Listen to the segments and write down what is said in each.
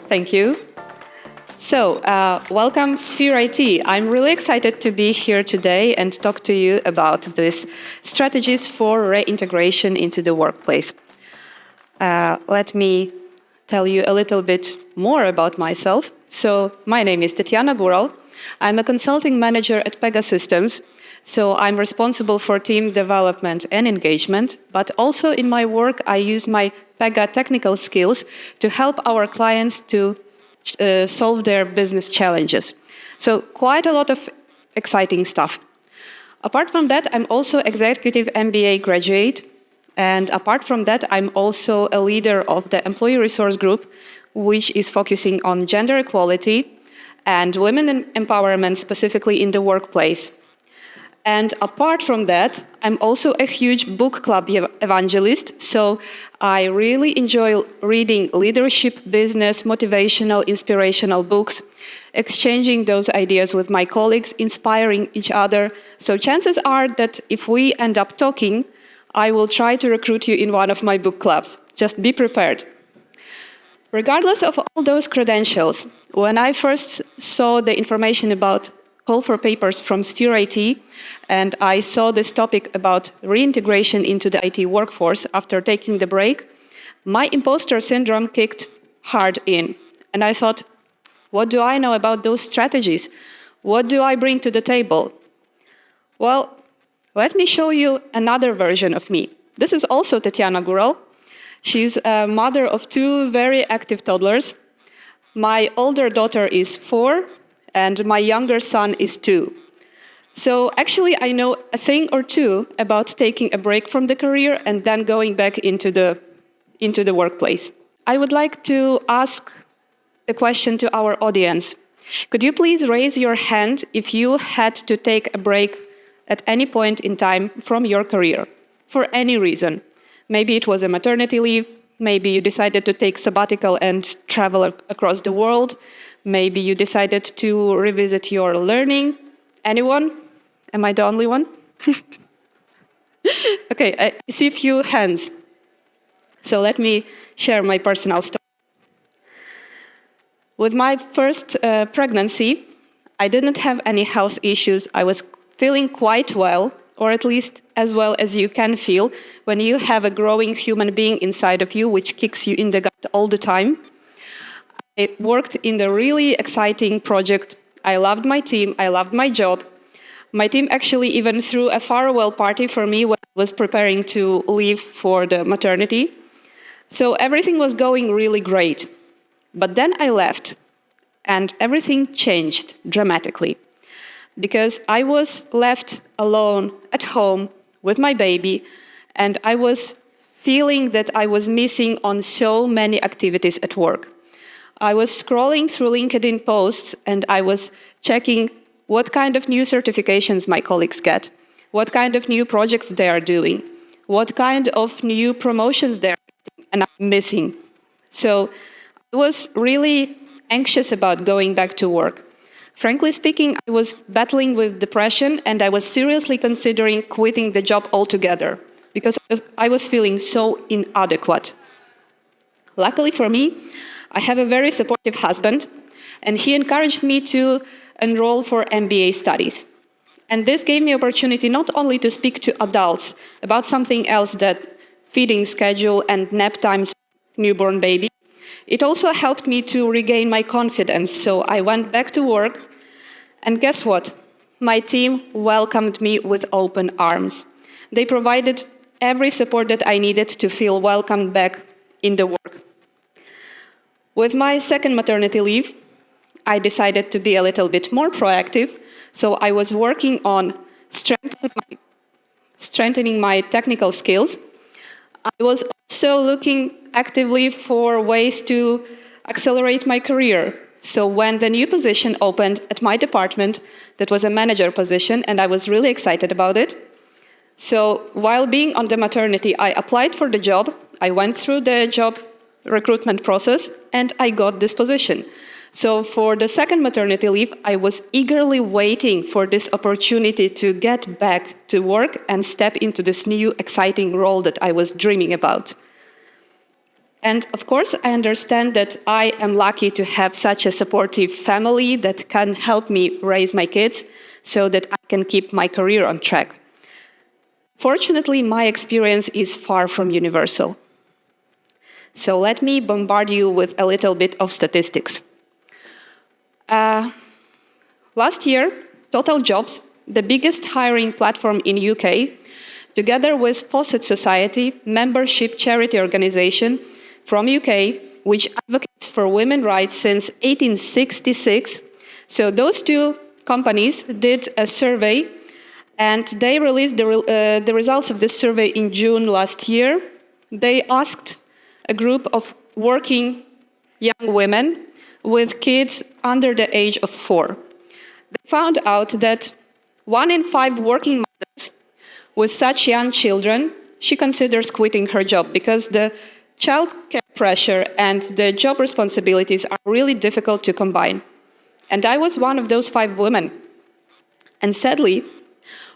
Thank you. So, welcome Sphere IT. I'm really excited to be here today and talk to you about these strategies for reintegration into the workplace. Let me tell you a little bit more about myself. So, my name is TETIANA GURAL. I'm a consulting manager at Pegasystems. So, I'm responsible for team development and engagement, but also in my work, I use my Pega technical skills to help our clients to solve their business challenges. So quite a lot of exciting stuff. Apart from that, I'm also executive MBA graduate. And apart from that, I'm also a leader of the employee resource group, which is focusing on gender equality and women empowerment, specifically in the workplace. And apart from that, I'm also a huge book club evangelist. So I really enjoy reading leadership, business, motivational, inspirational books, exchanging those ideas with my colleagues, inspiring each other. So chances are that if we end up talking, I will try to recruit you in one of my book clubs. Just be prepared. Regardless of all those credentials, when I first saw the information about call for papers from Sphere IT, and I saw this topic about reintegration into the IT workforce after taking the break, my imposter syndrome kicked hard in. And I thought, what do I know about those strategies? What do I bring to the table? Well, let me show you another version of me. This is also TETIANA GURAL. She's a mother of two very active toddlers. My older daughter is 4, and my younger son is 2. So actually, I know a thing or two about taking a break from the career and then going back into the workplace. I would like to ask the question to our audience. Could you please raise your hand if you had to take a break at any point in time from your career, for any reason? Maybe it was a maternity leave, maybe you decided to take sabbatical and travel across the world, maybe you decided to revisit your learning. Anyone? Am I the only one? Okay, I see a few hands. So let me share my personal story. With my first pregnancy, I didn't have any health issues. I was feeling quite well, or at least as well as you can feel when you have a growing human being inside of you, which kicks you in the gut all the time. I worked in a really exciting project. I loved my team, I loved my job. My team actually even threw a farewell party for me when I was preparing to leave for the maternity. So everything was going really great. But then I left, and everything changed dramatically. Because I was left alone at home with my baby, and I was feeling that I was missing on so many activities at work. I was scrolling through LinkedIn posts and I was checking what kind of new certifications my colleagues get, what kind of new projects they are doing, what kind of new promotions they are getting, and I'm missing. So I was really anxious about going back to work. Frankly speaking, I was battling with depression and I was seriously considering quitting the job altogether because I was feeling so inadequate. Luckily for me, I have a very supportive husband, and he encouraged me to enroll for MBA studies. And this gave me opportunity not only to speak to adults about something else than feeding schedule and nap times for newborn baby, it also helped me to regain my confidence. So I went back to work, and guess what? My team welcomed me with open arms. They provided every support that I needed to feel welcomed back in the work. With my second maternity leave, I decided to be a little bit more proactive, so I was working on strengthening my technical skills. I was also looking actively for ways to accelerate my career. So when the new position opened at my department, that was a manager position, and I was really excited about it. So while being on the maternity, I applied for the job, I went through the job recruitment process, and I got this position. So for the second maternity leave, I was eagerly waiting for this opportunity to get back to work and step into this new exciting role that I was dreaming about. And of course, I understand that I am lucky to have such a supportive family that can help me raise my kids so that I can keep my career on track. Fortunately, my experience is far from universal. So let me bombard you with a little bit of statistics. Last year, Total Jobs, the biggest hiring platform in UK, together with Fawcett Society, membership charity organization from UK, which advocates for women's rights since 1866. So those two companies did a survey, and they released the results of this survey in June last year. They asked a group of working young women with kids under the age of 4. They found out that 1 in 5 working mothers with such young children, she considers quitting her job because the childcare pressure and the job responsibilities are really difficult to combine. And I was one of those 5 women. And sadly,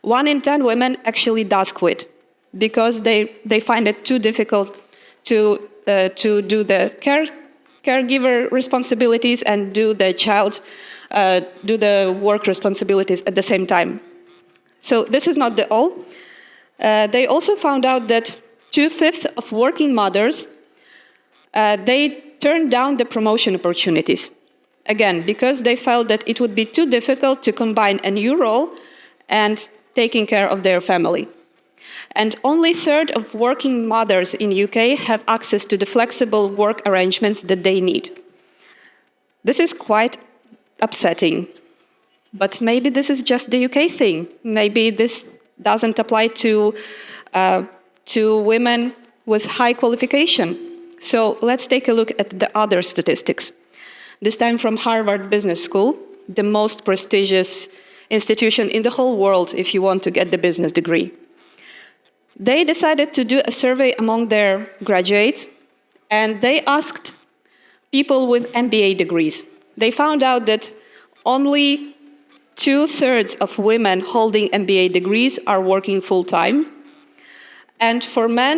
1 in 10 women actually does quit because they find it too difficult to do the caregiver responsibilities and do the work responsibilities at the same time. So this is not the all. They also found out that 2/5 of working mothers, they turned down the promotion opportunities. Again, because they felt that it would be too difficult to combine a new role and taking care of their family. And only 1/3 of working mothers in UK have access to the flexible work arrangements that they need. This is quite upsetting. But maybe this is just the UK thing. Maybe this doesn't apply to women with high qualification. So let's take a look at the other statistics. This time from Harvard Business School, the most prestigious institution in the whole world if you want to get the business degree. They decided to do a survey among their graduates, and they asked people with MBA degrees. They found out that only 2/3 of women holding MBA degrees are working full-time. And for men,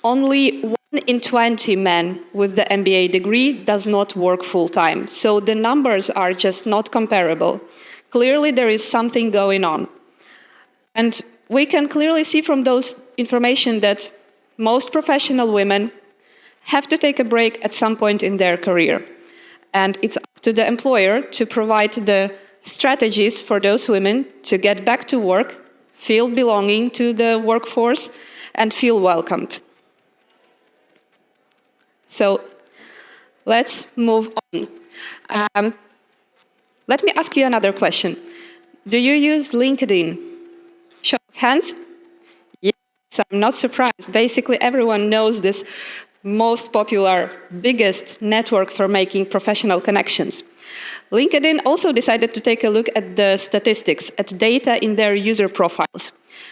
only 1 in 20 men with the MBA degree does not work full-time. So the numbers are just not comparable. Clearly, there is something going on. And we can clearly see from those information that most professional women have to take a break at some point in their career. And it's up to the employer to provide the strategies for those women to get back to work, feel belonging to the workforce, and feel welcomed. So let's move on. Let me ask you another question. Do you use LinkedIn? Show of hands? Yes, I'm not surprised. Basically, everyone knows this most popular, biggest network for making professional connections. LinkedIn also decided to take a look at the statistics, at data in their user profiles.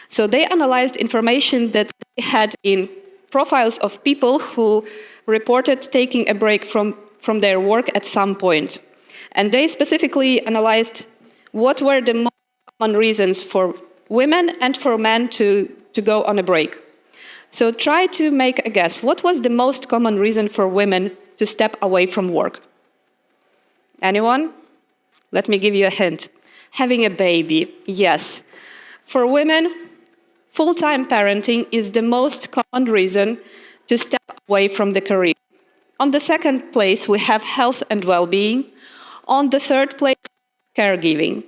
So they analyzed information that they had in profiles of people who reported taking a break from their work at some point. And they specifically analyzed what were the most common reasons for women and for men to go on a break. So try to make a guess. What was the most common reason for women to step away from work? Anyone? Let me give you a hint. Having a baby, yes. For women, full-time parenting is the most common reason to step away from the career. On the second place, we have health and well-being. On the third place, caregiving.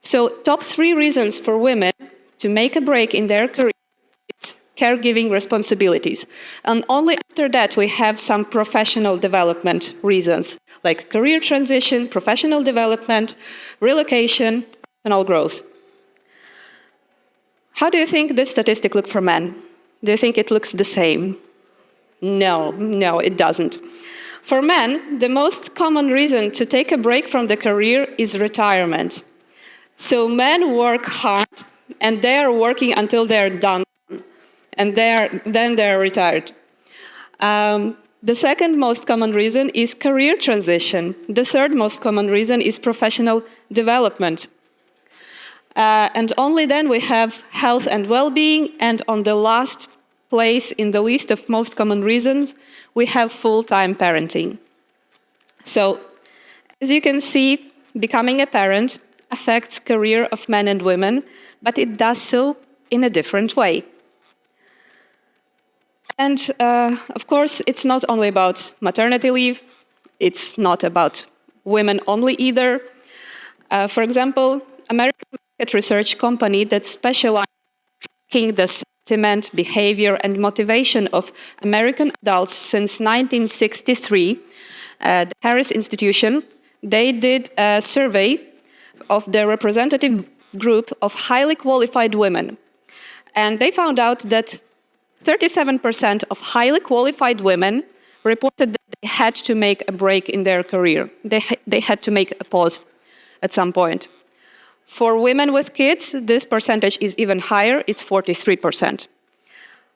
So top 3 reasons for women to make a break in their career is caregiving responsibilities. And only after that we have some professional development reasons, like career transition, professional development, relocation, personal growth. How do you think this statistic looks for men? Do you think it looks the same? No, it doesn't. For men, the most common reason to take a break from the career is retirement. So men work hard, and they are working until they're done, and then they're retired. The second most common reason is career transition. The third most common reason is professional development. And only then we have health and well-being, and on the last place in the list of most common reasons, we have full-time parenting. So, as you can see, becoming a parent affects career of men and women, but it does so in a different way. And of course, it's not only about maternity leave, it's not about women only either. For example, American market research company that specializes in the sentiment, behavior, and motivation of American adults since 1963, the Harris Institution, they did a survey of the representative group of highly qualified women. And they found out that 37% of highly qualified women reported that they had to make a break in their career. They had to make a pause at some point. For women with kids, this percentage is even higher, it's 43%.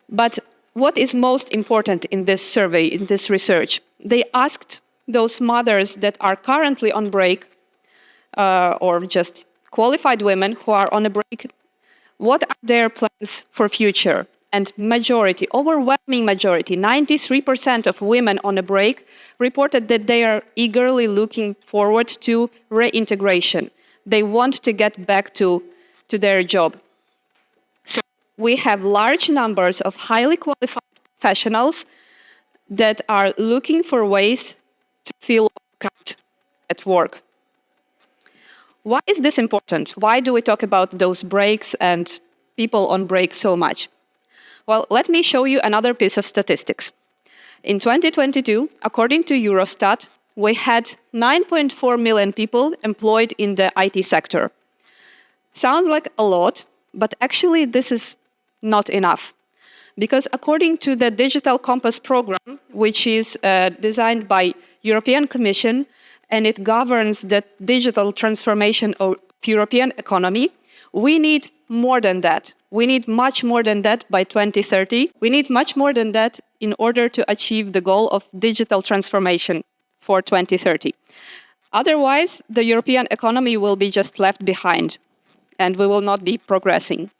But what is most important in this survey, in this research? They asked those mothers that are currently on break, or just qualified women who are on a break, what are their plans for future? And majority, overwhelming majority, 93% of women on a break reported that they are eagerly looking forward to reintegration. They want to get back to their job. So we have large numbers of highly qualified professionals that are looking for ways to feel welcomed at work. Why is this important? Why do we talk about those breaks and people on break so much? Well, let me show you another piece of statistics. In 2022, according to Eurostat, we had 9.4 million people employed in the IT sector. Sounds like a lot, but actually this is not enough. Because according to the Digital Compass program, which is designed by European Commission, and it governs the digital transformation of European economy, we need more than that. We need much more than that by 2030. We need much more than that in order to achieve the goal of digital transformation for 2030. Otherwise, the European economy will be just left behind and we will not be progressing.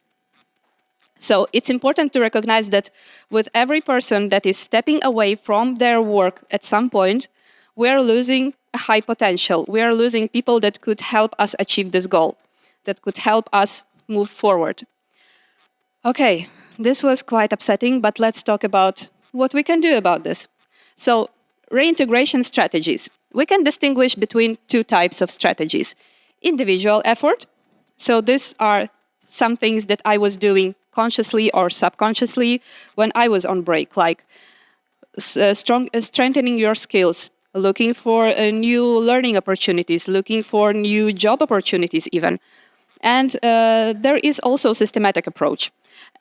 So it's important to recognize that with every person that is stepping away from their work at some point, we are losing a high potential. We are losing people that could help us achieve this goal, that could help us move forward. Okay, this was quite upsetting, but let's talk about what we can do about this. So, reintegration strategies. We can distinguish between two types of strategies. Individual effort. So these are some things that I was doing consciously or subconsciously when I was on break, like strengthening your skills, looking for new learning opportunities, looking for new job opportunities even. And there is also a systematic approach.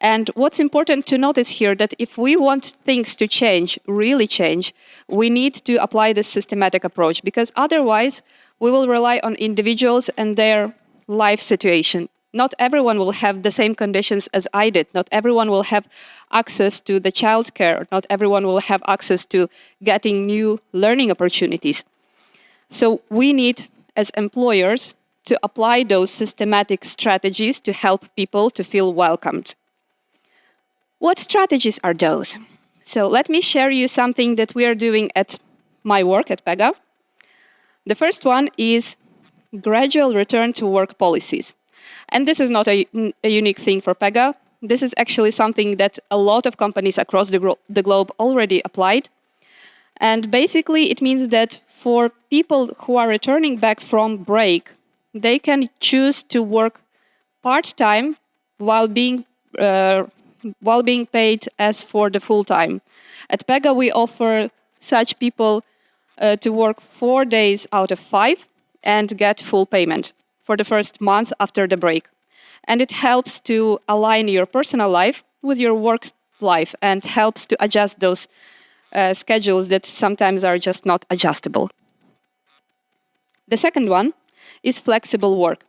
And what's important to notice here that if we want things to change, really change, we need to apply this systematic approach, because otherwise we will rely on individuals and their life situation. Not everyone will have the same conditions as I did. Not everyone will have access to the childcare. Not everyone will have access to getting new learning opportunities. So we need, as employers, to apply those systematic strategies to help people to feel welcomed. What strategies are those? So let me share you something that we are doing at my work at Pega. The first one is gradual return to work policies. And this is not a unique thing for Pega. This is actually something that a lot of companies across the globe already applied. And basically it means that for people who are returning back from break, they can choose to work part-time while being paid as for the full-time. At Pega, we offer such people to work 4 days out of 5 and get full payment for the first month after the break. And it helps to align your personal life with your work life and helps to adjust those schedules that sometimes are just not adjustable. The second one is flexible work.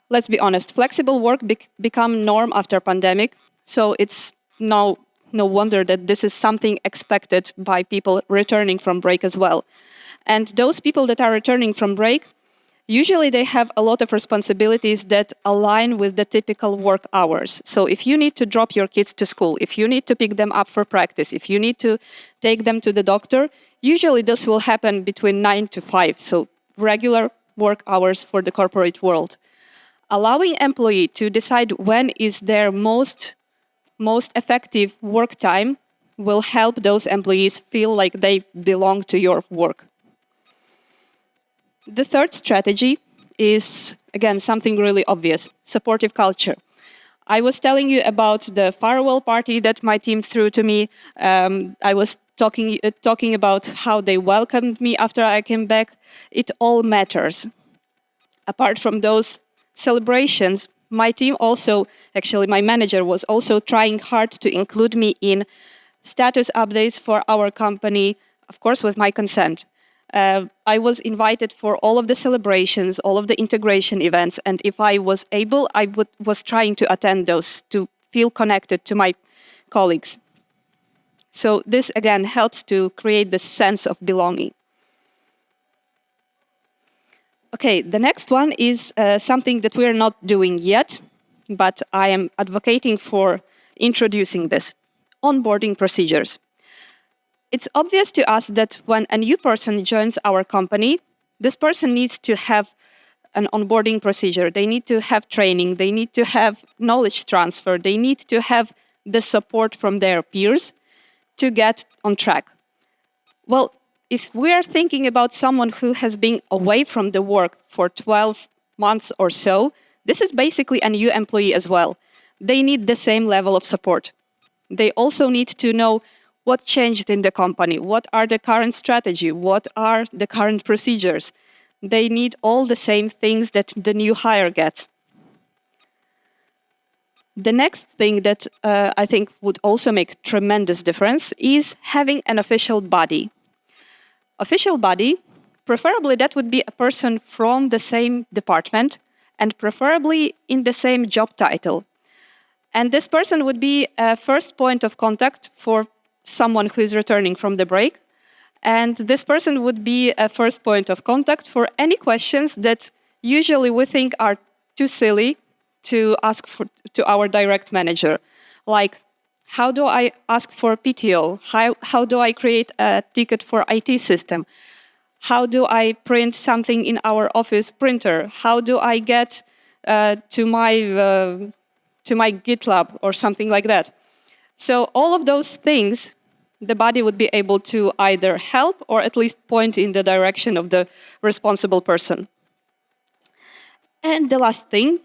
Let's be honest, flexible work become norm after pandemic, so it's no wonder that this is something expected by people returning from break as well. And those people that are returning from break, Usually they have a lot of responsibilities that align with the typical work hours. So if you need to drop your kids to school, if you need to pick them up for practice, if you need to take them to the doctor, usually this will happen between 9 to 5, so regular work hours for the corporate world. Allowing employee to decide when is their most effective work time will help those employees feel like they belong to your work. The third strategy is, again, something really obvious: supportive culture. I was telling you about the farewell party that my team threw to me. I was talking about how they welcomed me after I came back. It all matters. Apart from those celebrations, my team also, actually my manager was also trying hard to include me in status updates for our company, of course with my consent. I was invited for all of the celebrations, all of the integration events, and if I was able, was trying to attend those to feel connected to my colleagues. So this again helps to create the sense of belonging. Okay, the next one is something that we are not doing yet, but I am advocating for introducing this: onboarding procedures. It's obvious to us that when a new person joins our company, this person needs to have an onboarding procedure. They need to have training, they need to have knowledge transfer, they need to have the support from their peers to get on track. Well, if we are thinking about someone who has been away from the work for 12 months or so, this is basically a new employee as well. They need the same level of support. They also need to know what changed in the company, what are the current strategy, what are the current procedures. They need all the same things that the new hire gets. The next thing that I think would also make tremendous difference is having an official body. Official body, preferably that would be a person from the same department and preferably in the same job title. And this person would be a first point of contact for someone who is returning from the break. And this person would be a first point of contact for any questions that usually we think are too silly to ask to our direct manager. Like, how do I ask for PTO? How do I create a ticket for IT system? How do I print something in our office printer? How do I get to my GitLab or something like that? So all of those things, the body would be able to either help or at least point in the direction of the responsible person. And the last thing,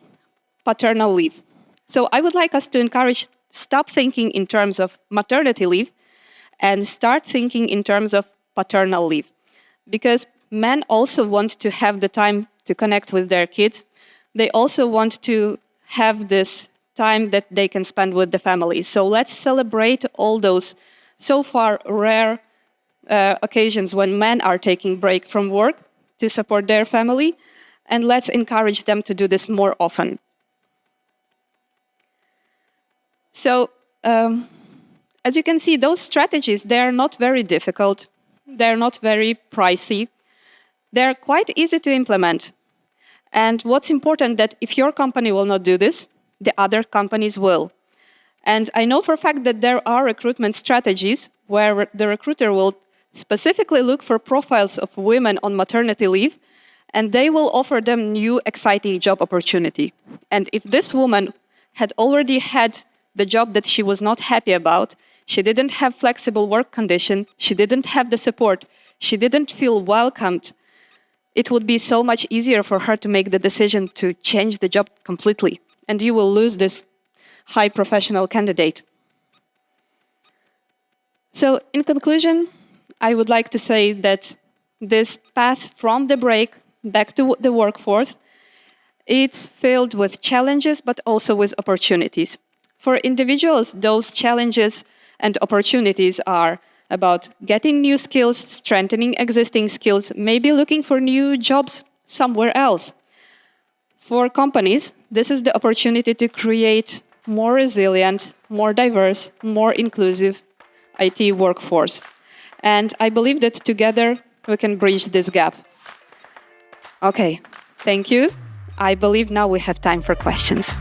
paternal leave. So I would like us to encourage, stop thinking in terms of maternity leave and start thinking in terms of paternal leave. Because men also want to have the time to connect with their kids. They also want to have this time that they can spend with the family. So let's celebrate all those so far rare occasions when men are taking break from work to support their family, and let's encourage them to do this more often. So as you can see, those strategies, they are not very difficult. They're not very pricey. They're quite easy to implement. And what's important that if your company will not do this, the other companies will. And I know for a fact that there are recruitment strategies where the recruiter will specifically look for profiles of women on maternity leave, and they will offer them new exciting job opportunity. And if this woman had already had the job that she was not happy about, she didn't have flexible work condition, she didn't have the support, she didn't feel welcomed, it would be so much easier for her to make the decision to change the job completely. And you will lose this high professional candidate. So in conclusion, I would like to say that this path from the break back to the workforce, it's filled with challenges, but also with opportunities. For individuals, those challenges and opportunities are about getting new skills, strengthening existing skills, maybe looking for new jobs somewhere else. For companies, this is the opportunity to create more resilient, more diverse, more inclusive IT workforce. And I believe that together we can bridge this gap. Okay, Thank you. I believe now we have time for questions.